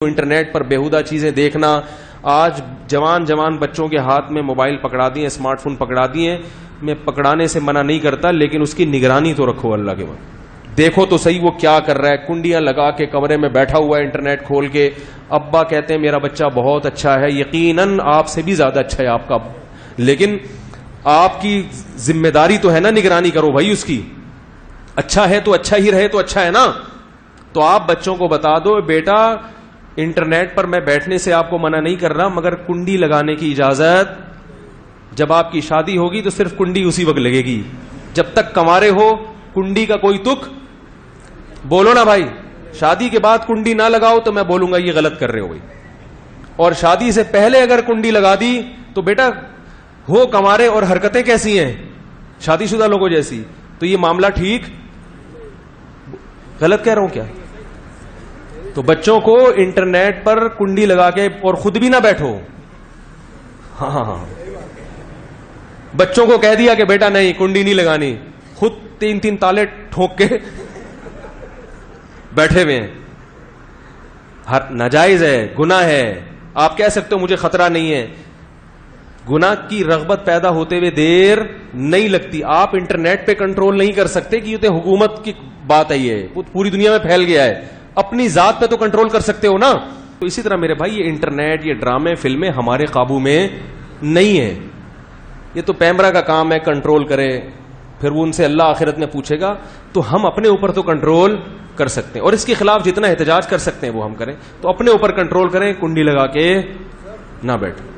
Internet پر بیہودہ چیزیں دیکھنا. آج جوان بچوں کے ہاتھ میں موبائل پکڑا دیے, اسمارٹ فون پکڑا دیے. میں پکڑانے سے منع نہیں کرتا, لیکن اس کی نگرانی تو رکھو اللہ کے بعد. دیکھو تو صحیح وہ کیا کر رہا ہے. کنڈیاں لگا کے کمرے میں بیٹھا ہوا ہے انٹرنیٹ کھول کے. ابا کہتے ہیں میرا بچہ بہت اچھا ہے, یقیناً آپ سے بھی زیادہ اچھا ہے آپ کا, لیکن آپ کی ذمہ داری تو ہے نا نگرانی کرو بھائی اس کی. اچھا ہے تو اچھا ہی رہے تو اچھا ہے نا. تو آپ بچوں کو بتا دو بیٹا انٹرنیٹ پر میں بیٹھنے سے آپ کو منع نہیں کر رہا, مگر کنڈی لگانے کی اجازت, جب آپ کی شادی ہوگی تو صرف کنڈی اسی وقت لگے گی. جب تک کمارے ہو کنڈی کا کوئی تک بولو نا بھائی. شادی کے بعد کنڈی نہ لگاؤ تو میں بولوں گا یہ غلط کر رہے ہو بھائی. اور شادی سے پہلے اگر کنڈی لگا دی تو بیٹا ہو کمارے اور حرکتیں کیسی ہیں شادی شدہ لوگوں جیسی, تو یہ معاملہ ٹھیک غلط کہہ رہا ہوں کیا؟ تو بچوں کو انٹرنیٹ پر کنڈی لگا کے اور خود بھی نہ بیٹھو. ہاں بچوں کو کہہ دیا کہ بیٹا نہیں کنڈی نہیں لگانی, خود 3 تالے ٹھوک کے بیٹھے ہوئے ہیں. ناجائز ہے, گناہ ہے. آپ کہہ سکتے ہو مجھے خطرہ نہیں ہے. گناہ کی رغبت پیدا ہوتے ہوئے دیر نہیں لگتی. آپ انٹرنیٹ پہ کنٹرول نہیں کر سکتے کہ یہ تو حکومت کی بات ہے, یہ پوری دنیا میں پھیل گیا ہے. اپنی ذات پہ تو کنٹرول کر سکتے ہو نا. تو اسی طرح میرے بھائی یہ انٹرنیٹ, یہ ڈرامے, فلمیں ہمارے قابو میں نہیں ہے. یہ تو پیمرا کا کام ہے کنٹرول کرے, پھر وہ ان سے اللہ آخرت میں پوچھے گا. تو ہم اپنے اوپر تو کنٹرول کر سکتے ہیں, اور اس کے خلاف جتنا احتجاج کر سکتے ہیں وہ ہم کریں. تو اپنے اوپر کنٹرول کریں, کنڈی لگا کے نہ بیٹھیں.